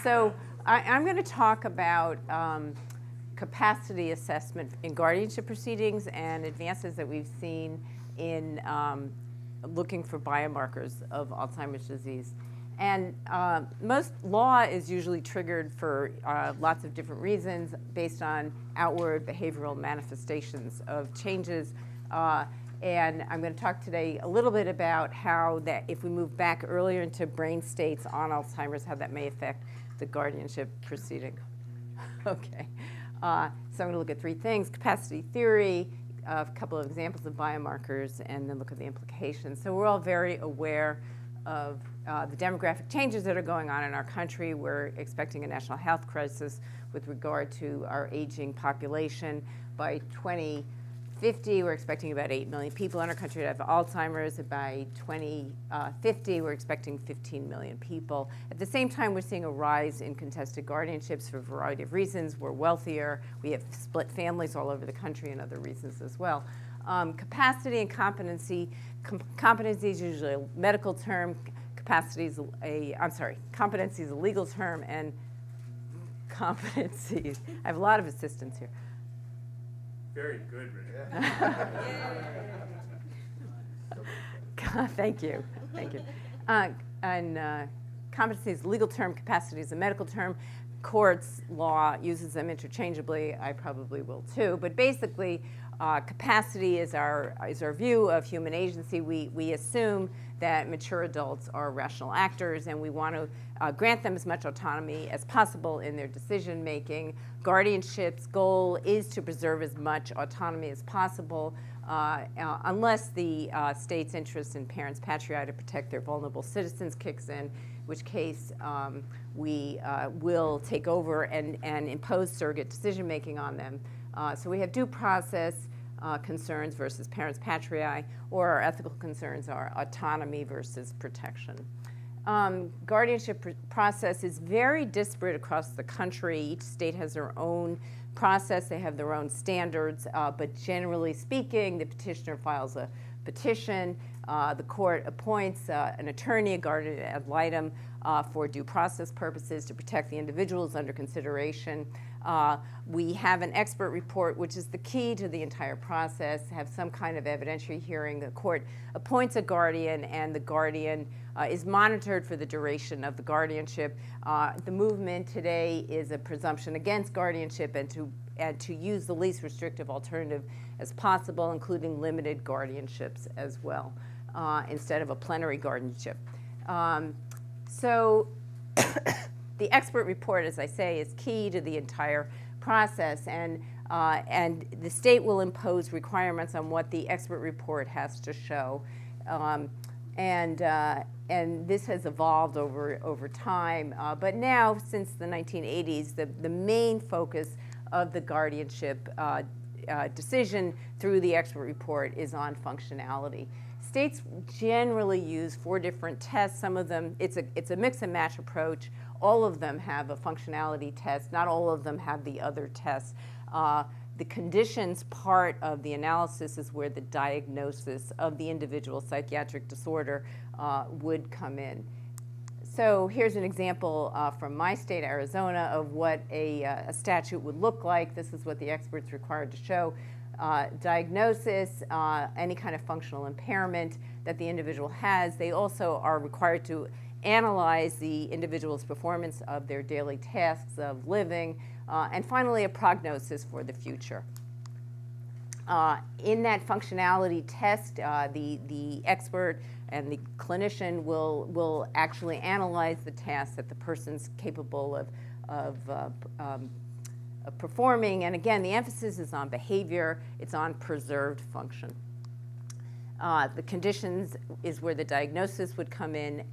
So I'm going to talk about capacity assessment in guardianship proceedings and advances that we've seen in looking for biomarkers of Alzheimer's disease. And most law is usually triggered for lots of different reasons based on outward behavioral manifestations of changes. And I'm going to talk today a little bit about how that, if we move back earlier into brain states on Alzheimer's, how that may affect the guardianship proceeding. Okay. So I'm going to look at three things: capacity theory, a couple of examples of biomarkers, and then look at the implications. So we're all very aware the demographic changes that are going on in our country. We're expecting a national health crisis with regard to our aging population. By 2050, we're expecting about 8 million people in our country to have Alzheimer's. By 2050, we're expecting 15 million people. At the same time, we're seeing a rise in contested guardianships for a variety of reasons. We're wealthier. We have split families all over the country and other reasons as well. Capacity and competency. Competency is usually a medical term. Competency is a legal term, and competency, I have a lot of assistants here. Very good, Renee. Thank you. Competency is a legal term, capacity is a medical term. Courts, law uses them interchangeably. I probably will too. But basically, capacity is our view of human agency. We assume that mature adults are rational actors, and we want to grant them as much autonomy as possible in their decision making. Guardianship's goal is to preserve as much autonomy as possible, unless the state's interest in parents' patriae to protect their vulnerable citizens kicks in, which case we will take over and impose surrogate decision making on them. So we have due process concerns versus parents' patriae, or our ethical concerns are autonomy versus protection. Guardianship process is very disparate across the country. Each state has their own process. They have their own standards, but generally speaking, the petitioner files a petition. The court appoints an attorney, a guardian ad litem, for due process purposes to protect the individuals under consideration. We have an expert report, which is the key to the entire process, have some kind of evidentiary hearing. The court appoints a guardian, and the guardian is monitored for the duration of the guardianship. The movement today is a presumption against guardianship and to use the least restrictive alternative as possible, including limited guardianships as well, instead of a plenary guardianship. So the expert report, as I say, is key to the entire process, and the state will impose requirements on what the expert report has to show. And this has evolved over time. But now, since the 1980s, the main focus of the guardianship decision through the expert report is on functionality. States generally use 4 different tests. Some of them, it's a mix and match approach. All of them have a functionality test. Not all of them have the other tests. The conditions part of the analysis is where the diagnosis of the individual psychiatric disorder would come in. So here's an example from my state, Arizona, of what a statute would look like. This is what the expert's required to show. Diagnosis, any kind of functional impairment that the individual has. They also are required to analyze the individual's performance of their daily tasks of living, and finally a prognosis for the future. In that functionality test, the expert and the clinician will actually analyze the tasks that the person's capable of performing. And again, the emphasis is on behavior. It's on preserved function. The conditions is where the diagnosis would come in.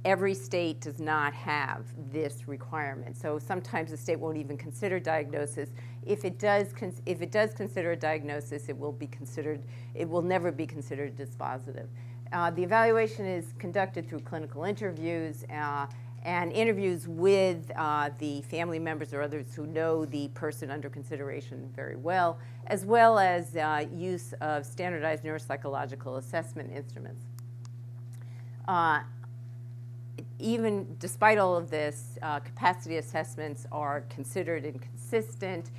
Every state does not have this requirement. So sometimes the state won't even consider diagnosis. If it does consider a diagnosis, it will never be considered dispositive. The evaluation is conducted through clinical interviews and interviews with the family members or others who know the person under consideration very well as use of standardized neuropsychological assessment instruments. Even despite all of this, capacity assessments are considered inconsistent.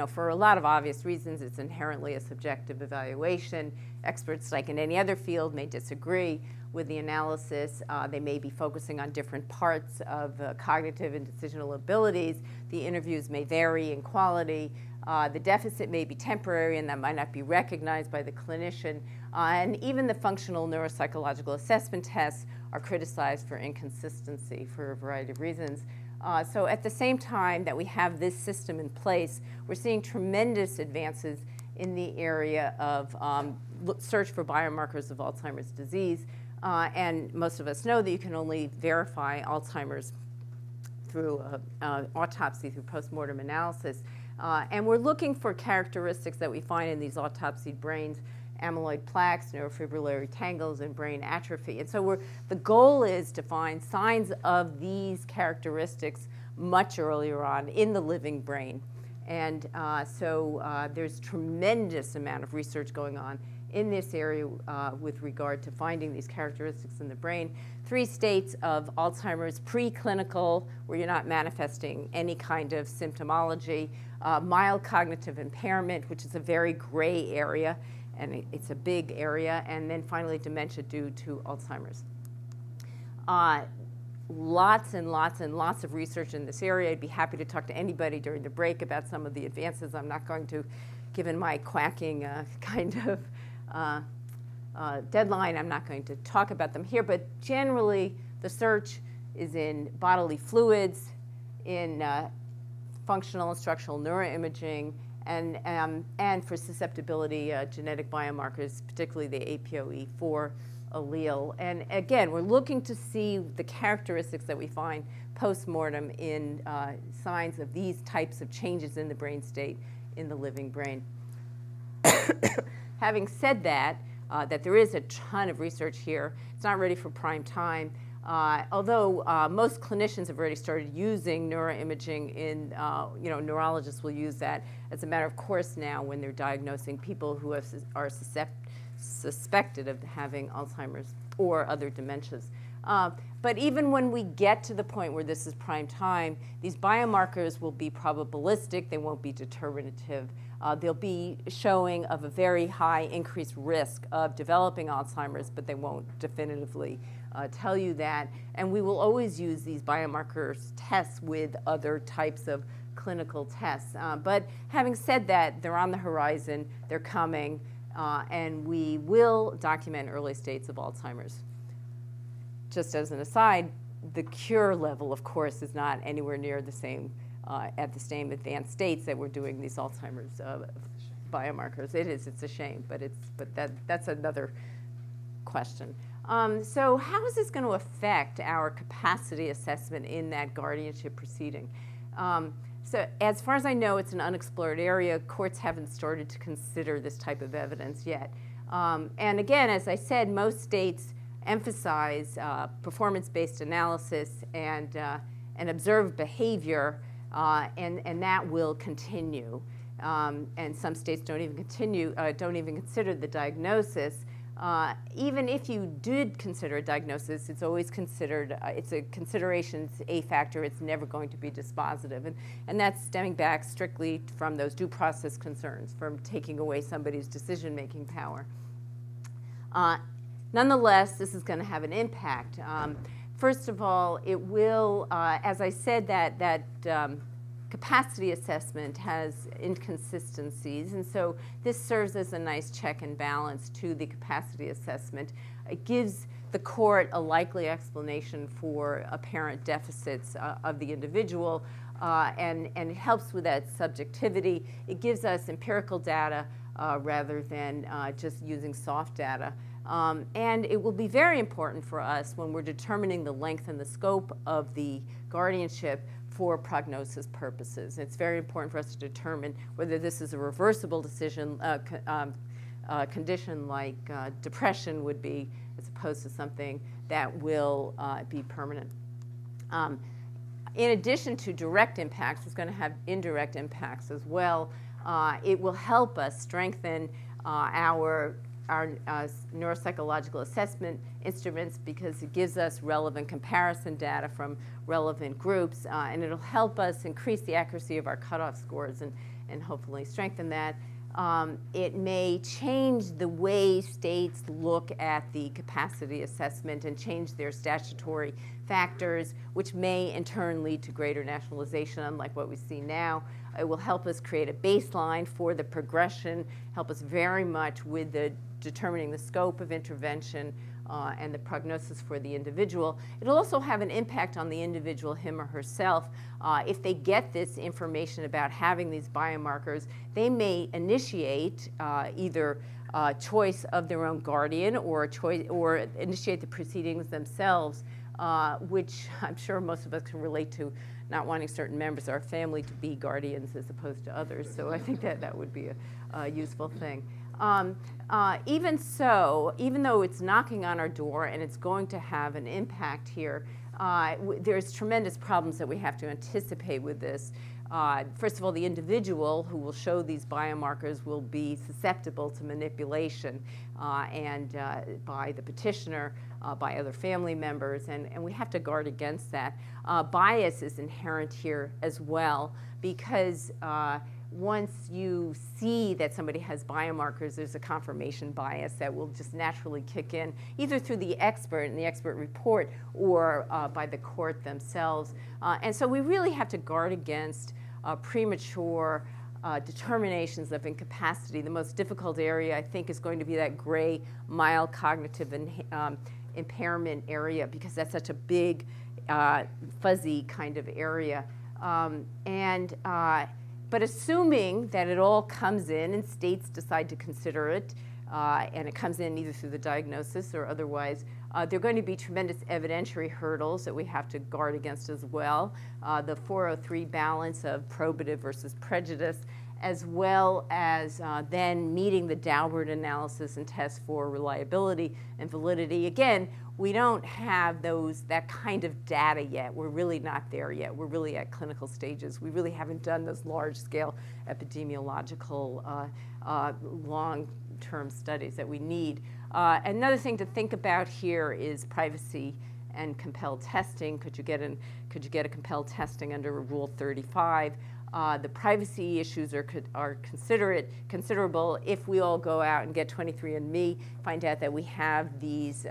For a lot of obvious reasons. It's inherently a subjective evaluation. Experts, like in any other field, may disagree with the analysis. They may be focusing on different parts of cognitive and decisional abilities. The interviews may vary in quality. The deficit may be temporary, and that might not be recognized by the clinician. And even the functional neuropsychological assessment tests are criticized for inconsistency for a variety of reasons. So at the same time that we have this system in place, we're seeing tremendous advances in the area of search for biomarkers of Alzheimer's disease. And most of us know that you can only verify Alzheimer's through autopsy, through postmortem analysis. And we're looking for characteristics that we find in these autopsied brains: amyloid plaques, neurofibrillary tangles, and brain atrophy. And so the goal is to find signs of these characteristics much earlier on in the living brain. And so there's tremendous amount of research going on in this area with regard to finding these characteristics in the brain. 3 states of Alzheimer's: preclinical, where you're not manifesting any kind of symptomology; mild cognitive impairment, which is a very gray area, and it's a big area; and then finally dementia due to Alzheimer's. Lots and lots and lots of research in this area. I'd be happy to talk to anybody during the break about some of the advances. I'm not going to, given my quacking kind of deadline, I'm not going to talk about them here, but generally the search is in bodily fluids, in functional and structural neuroimaging, and for susceptibility genetic biomarkers, particularly the APOE4 allele. And again, we're looking to see the characteristics that we find post-mortem in signs of these types of changes in the brain state in the living brain. Having said that, that there is a ton of research here. It's not ready for prime time. Although most clinicians have already started using neuroimaging in, neurologists will use that as a matter of course now when they're diagnosing people who are suspected of having Alzheimer's or other dementias. But even when we get to the point where this is prime time, these biomarkers will be probabilistic. They won't be determinative. They'll be showing of a very high increased risk of developing Alzheimer's, but they won't definitively tell you that. And we will always use these biomarkers tests with other types of clinical tests. But having said that, they're on the horizon, they're coming, and we will document early states of Alzheimer's. Just as an aside, the cure level, of course, is not anywhere near the same at the same advanced states that we're doing these Alzheimer's biomarkers. It's a shame, but that's another question. So how is this going to affect our capacity assessment in that guardianship proceeding? So as far as I know, it's an unexplored area. Courts haven't started to consider this type of evidence yet. And again, as I said, most states emphasize performance-based analysis and observed behavior, and that will continue. And some states don't even consider the diagnosis. Even if you did consider a diagnosis, it's always considered, it's a consideration, it's a factor, it's never going to be dispositive. And that's stemming back strictly from those due process concerns, from taking away somebody's decision-making power. Nonetheless, this is going to have an impact. First of all, it will, as I said, that capacity assessment has inconsistencies, and so this serves as a nice check and balance to the capacity assessment. It gives the court a likely explanation for apparent deficits of the individual, and it helps with that subjectivity. It gives us empirical data rather than just using soft data. And it will be very important for us when we're determining the length and the scope of the guardianship for prognosis purposes. It's very important for us to determine whether this is a reversible decision, condition like depression would be, as opposed to something that will be permanent. In addition to direct impacts, it's going to have indirect impacts as well. It will help us strengthen our neuropsychological assessment instruments because it gives us relevant comparison data from relevant groups, and it'll help us increase the accuracy of our cutoff scores and hopefully strengthen that. It may change the way states look at the capacity assessment and change their statutory factors, which may in turn lead to greater nationalization, unlike what we see now. It will help us create a baseline for the progression, help us very much with the determining the scope of intervention, and the prognosis for the individual. It'll also have an impact on the individual, him or herself. If they get this information about having these biomarkers, they may initiate either choice of their own guardian or initiate the proceedings themselves, which I'm sure most of us can relate to, not wanting certain members of our family to be guardians as opposed to others. So I think that would be a useful thing. Even so, even though it's knocking on our door and it's going to have an impact here, there's tremendous problems that we have to anticipate with this. First of all, the individual who will show these biomarkers will be susceptible to manipulation and by the petitioner, by other family members, and we have to guard against that. Bias is inherent here as well, because once you see that somebody has biomarkers, there's a confirmation bias that will just naturally kick in, either through the expert in the expert report or by the court themselves. And so we really have to guard against premature determinations of incapacity. The most difficult area, I think, is going to be that gray, mild cognitive impairment area, because that's such a big, fuzzy kind of area. But assuming that it all comes in and states decide to consider it, and it comes in either through the diagnosis or otherwise, there are going to be tremendous evidentiary hurdles that we have to guard against as well. The 403 balance of probative versus prejudice, as well as then meeting the Daubert analysis and tests for reliability and validity. Again, we don't have that kind of data yet. We're really not there yet. We're really at clinical stages. We really haven't done those large-scale epidemiological long-term studies that we need. Another thing to think about here is privacy and compelled testing. Could you get a compelled testing under Rule 35? The privacy issues are considerable. If we all go out and get 23andMe, find out that we have these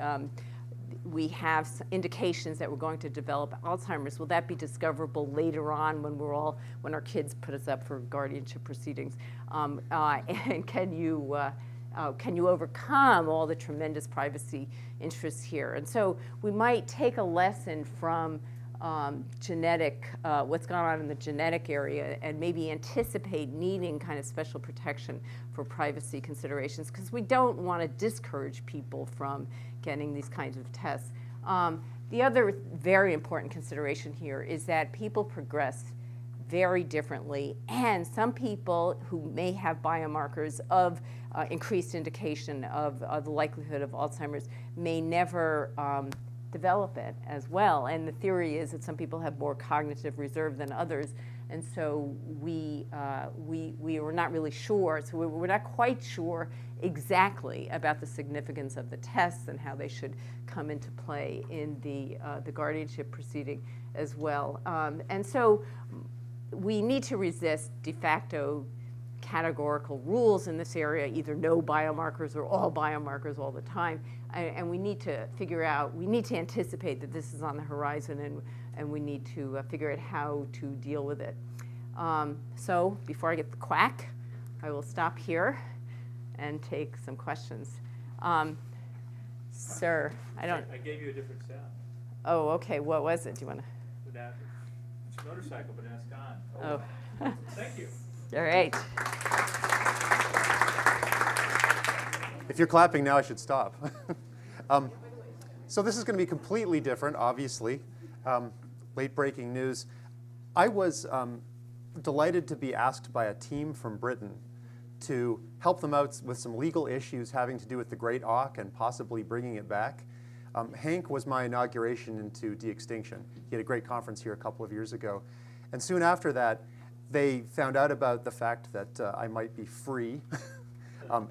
indications that we're going to develop Alzheimer's, will that be discoverable later on when our kids put us up for guardianship proceedings? And can you overcome all the tremendous privacy interests here? And so we might take a lesson from what's gone on in the genetic area, and maybe anticipate needing kind of special protection for privacy considerations, because we don't want to discourage people from getting these kinds of tests. The other very important consideration here is that people progress very differently, and some people who may have biomarkers of increased indication of the likelihood of Alzheimer's may never develop it as well. And the theory is that some people have more cognitive reserve than others, and so we were not really sure. So we're not quite sure exactly about the significance of the tests and how they should come into play in the guardianship proceeding as well. And so we need to resist de facto categorical rules in this area, either no biomarkers or all biomarkers all the time. And we need to figure out, we need to anticipate that this is on the horizon, and we need to figure out how to deal with it. So before I get the quack, I will stop here and take some questions. Sir, I gave you a different sound. Oh, okay, what was it? Do you want to? It's a motorcycle, but now it's gone. Oh. Thank you. All right. If you're clapping now, I should stop. So this is going to be completely different, obviously. Late breaking news. I was delighted to be asked by a team from Britain to help them out with some legal issues having to do with the Great Auk and possibly bringing it back. Hank was my inauguration into de-extinction. He had a great conference here a couple of years ago. And soon after that, they found out about the fact that I might be free,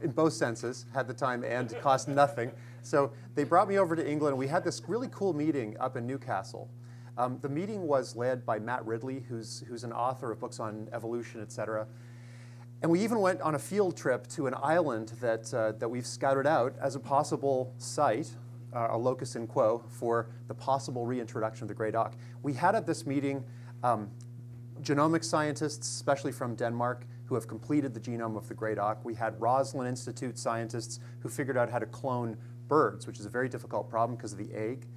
in both senses, had the time and cost nothing. So they brought me over to England, and we had this really cool meeting up in Newcastle. The meeting was led by Matt Ridley, who's an author of books on evolution, et cetera. And we even went on a field trip to an island that we've scouted out as a possible site, a locus in quo, for the possible reintroduction of the Great Auk. We had at this meeting genomic scientists, especially from Denmark, who have completed the genome of the Great Auk. We had Roslin Institute scientists who figured out how to clone birds, which is a very difficult problem because of the egg,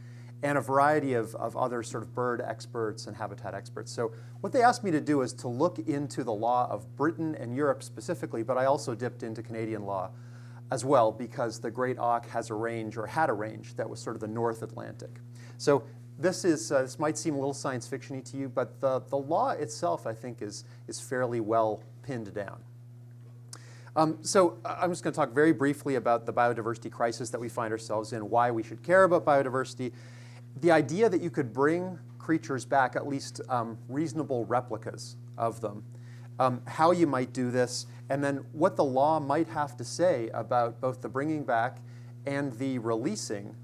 and a variety of other sort of bird experts and habitat experts. So what they asked me to do is to look into the law of Britain and Europe specifically, but I also dipped into Canadian law as well, because the great auk has a range, or had a range, that was sort of the North Atlantic. So this might seem a little science fiction-y to you, but the law itself, I think, is fairly well pinned down. So I'm just going to talk very briefly about the biodiversity crisis that we find ourselves in, why we should care about biodiversity. The idea that you could bring creatures back, at least reasonable replicas of them, how you might do this, and then what the law might have to say about both the bringing back and the releasing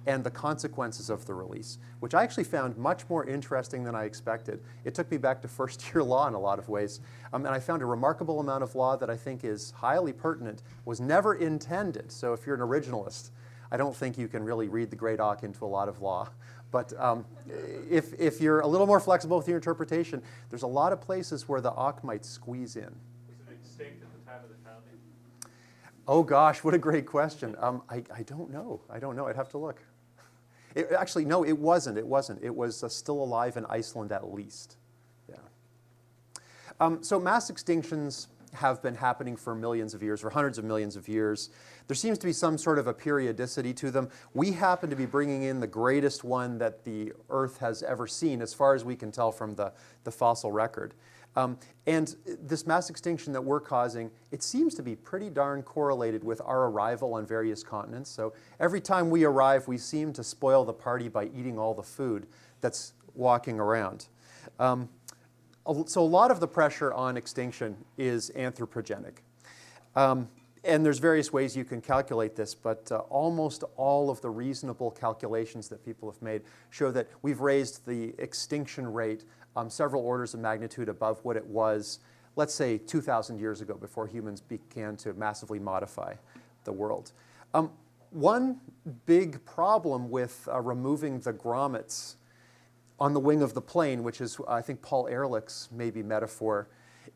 and the consequences of the release, which I actually found much more interesting than I expected. It took me back to first-year law in a lot of ways, and I found a remarkable amount of law that I think is highly pertinent, was never intended. So if you're an originalist, I don't think you can really read the great auk into a lot of law. But if you're a little more flexible with your interpretation, there's a lot of places where the auk might squeeze in. Was it extinct at the time of the founding? Oh gosh, what a great question. I don't know. I don't know. I'd have to look. Actually, no, it wasn't. It wasn't. It was still alive in Iceland at least. Yeah. So mass extinctions have been happening for millions of years, for hundreds of millions of years. There seems to be some sort of a periodicity to them. We happen to be bringing in the greatest one that the Earth has ever seen, as far as we can tell from the fossil record. And this mass extinction that we're causing, it seems to be pretty darn correlated with our arrival on various continents. So every time we arrive, we seem to spoil the party by eating all the food that's walking around. So a lot of the pressure on extinction is anthropogenic. And there's various ways you can calculate this, but almost all of the reasonable calculations that people have made show that we've raised the extinction rate several orders of magnitude above what it was, let's say, 2,000 years ago, before humans began to massively modify the world. One big problem with removing the grommets on the wing of the plane, which is, I think, Paul Ehrlich's maybe metaphor,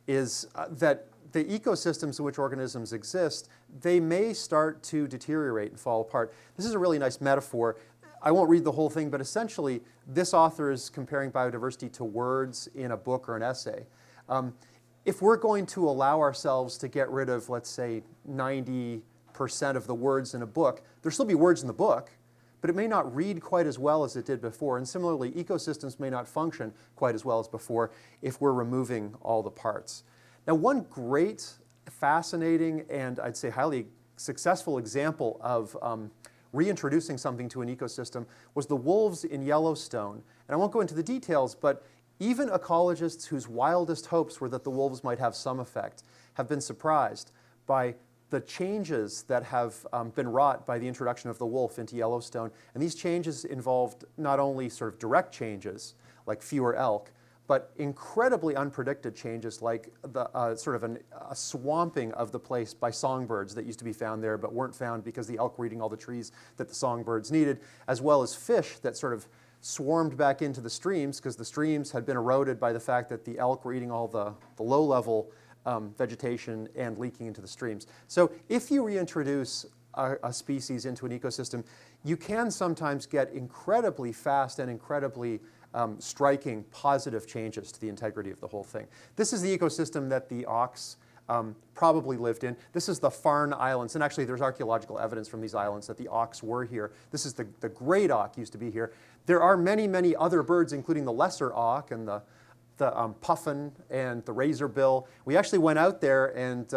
is that the ecosystems in which organisms exist, they may start to deteriorate and fall apart. This is a really nice metaphor. I won't read the whole thing, but essentially, this author is comparing biodiversity to words in a book or an essay. If we're going to allow ourselves to get rid of, let's say, 90% of the words in a book, there'll still be words in the book, but it may not read quite as well as it did before. And similarly, ecosystems may not function quite as well as before if we're removing all the parts. Now, one great, fascinating, and I'd say highly successful example of reintroducing something to an ecosystem was the wolves in Yellowstone. And I won't go into the details, but even ecologists whose wildest hopes were that the wolves might have some effect have been surprised by the changes that have been wrought by the introduction of the wolf into Yellowstone. And these changes involved not only sort of direct changes, like fewer elk, but incredibly unpredicted changes like the sort of a swamping of the place by songbirds that used to be found there but weren't found because the elk were eating all the trees that the songbirds needed, as well as fish that sort of swarmed back into the streams because the streams had been eroded by the fact that the elk were eating all the low-level vegetation and leaking into the streams. So if you reintroduce a species into an ecosystem, you can sometimes get incredibly fast and incredibly striking positive changes to the integrity of the whole thing. This is the ecosystem that the auks probably lived in. This is the Farne Islands, and actually there's archaeological evidence from these islands that the auks were here. This is the great auk used to be here. There are many, many other birds, including the lesser auk and the puffin and the razorbill. We actually went out there and,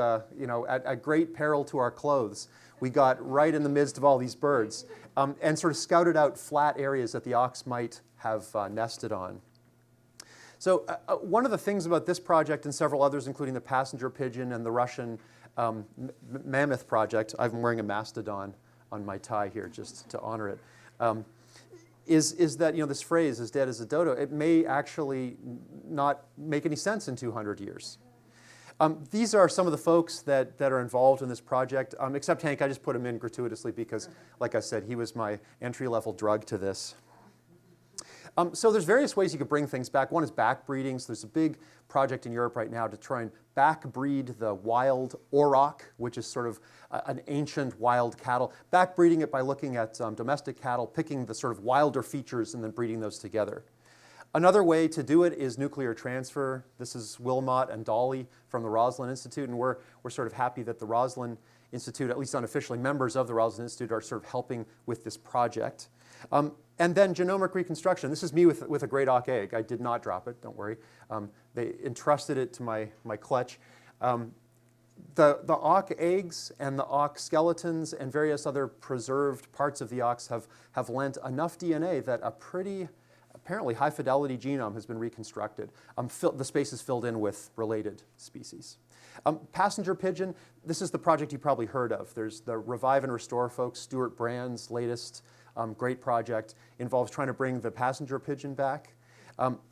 at great peril to our clothes, we got right in the midst of all these birds and sort of scouted out flat areas that the auks might have nested on. So one of the things about this project and several others, including the passenger pigeon and the Russian mammoth project, I'm wearing a mastodon on my tie here just to honor it, is that this phrase, as dead as a dodo, it may actually not make any sense in 200 years. These are some of the folks that are involved in this project, except Hank. I just put him in gratuitously because, like I said, he was my entry-level drug to this. So there's various ways you could bring things back. One is backbreeding. So there's a big project in Europe right now to try and backbreed the wild auroch, which is sort of an ancient wild cattle. Backbreeding it by looking at domestic cattle, picking the sort of wilder features and then breeding those together. Another way to do it is nuclear transfer. This is Wilmot and Dolly from the Roslin Institute, and we're sort of happy that the Roslin Institute, at least unofficially members of the Roslin Institute, are sort of helping with this project. And then genomic reconstruction. This is me with a great auk egg. I did not drop it, don't worry. They entrusted it to my clutch. The auk eggs and the auk skeletons and various other preserved parts of the auks have lent enough DNA that a pretty apparently high-fidelity genome has been reconstructed. The space is filled in with related species. Passenger pigeon, this is the project you probably heard of. There's the Revive and Restore folks, Stuart Brand's latest great project, involves trying to bring the passenger pigeon back.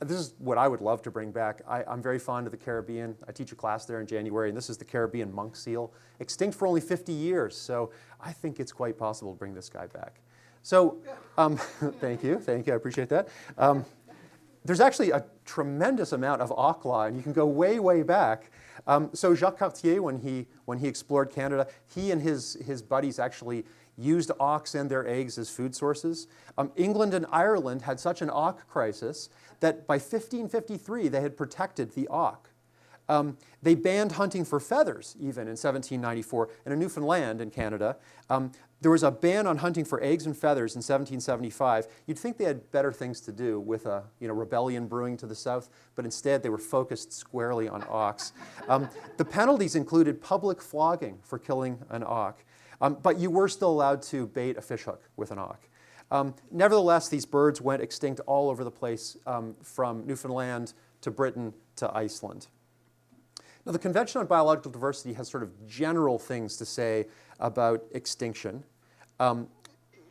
This is what I would love to bring back. I'm very fond of the Caribbean. I teach a class there in January, and this is the Caribbean monk seal, extinct for only 50 years. So I think it's quite possible to bring this guy back. So thank you, I appreciate that. There's actually a tremendous amount of auk law, and you can go way, way back. So Jacques Cartier, when he explored Canada, he and his buddies actually used auks and their eggs as food sources. England and Ireland had such an auk crisis that by 1553 they had protected the auk. They banned hunting for feathers even in 1794. And in Newfoundland in Canada, there was a ban on hunting for eggs and feathers in 1775. You'd think they had better things to do with a rebellion brewing to the south, but instead they were focused squarely on auks. The penalties included public flogging for killing an auk, but you were still allowed to bait a fishhook with an auk. Nevertheless, these birds went extinct all over the place, from Newfoundland to Britain to Iceland. Now, the Convention on Biological Diversity has sort of general things to say about extinction,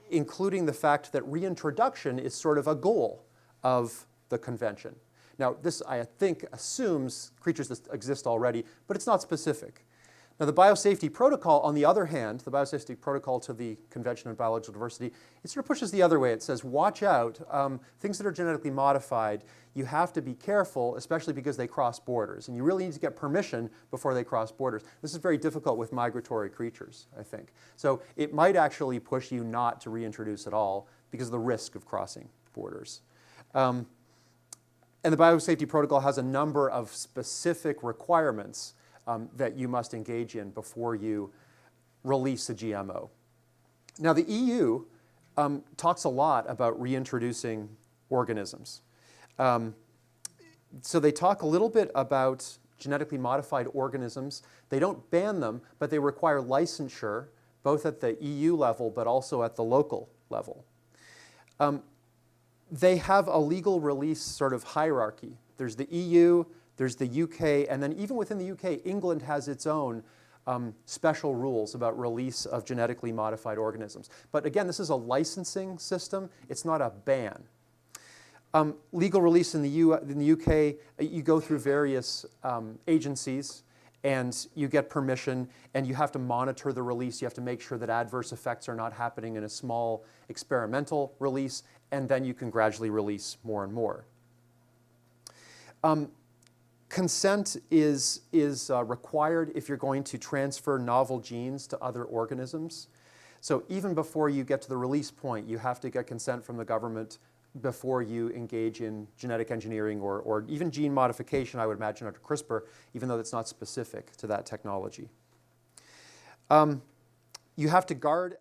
including the fact that reintroduction is sort of a goal of the convention. Now, this, I think, assumes creatures that exist already, but it's not specific. Now, the Biosafety Protocol, on the other hand, the Biosafety Protocol to the Convention on Biological Diversity, it sort of pushes the other way. It says, watch out, things that are genetically modified, you have to be careful, especially because they cross borders. And you really need to get permission before they cross borders. This is very difficult with migratory creatures, I think. So it might actually push you not to reintroduce at all because of the risk of crossing borders. And the Biosafety Protocol has a number of specific requirements that you must engage in before you release a GMO. Now, the EU talks a lot about reintroducing organisms. So they talk a little bit about genetically modified organisms. They don't ban them, but they require licensure, both at the EU level but also at the local level. They have a legal release sort of hierarchy. There's the EU, there's the UK, and then even within the UK, England has its own special rules about release of genetically modified organisms. But again, this is a licensing system. It's not a ban. Legal release in the UK, you go through various agencies, and you get permission, and you have to monitor the release. You have to make sure that adverse effects are not happening in a small experimental release, and then you can gradually release more and more. Consent is required if you're going to transfer novel genes to other organisms. So even before you get to the release point, you have to get consent from the government before you engage in genetic engineering or even gene modification, I would imagine, under CRISPR, even though that's not specific to that technology. You have to guard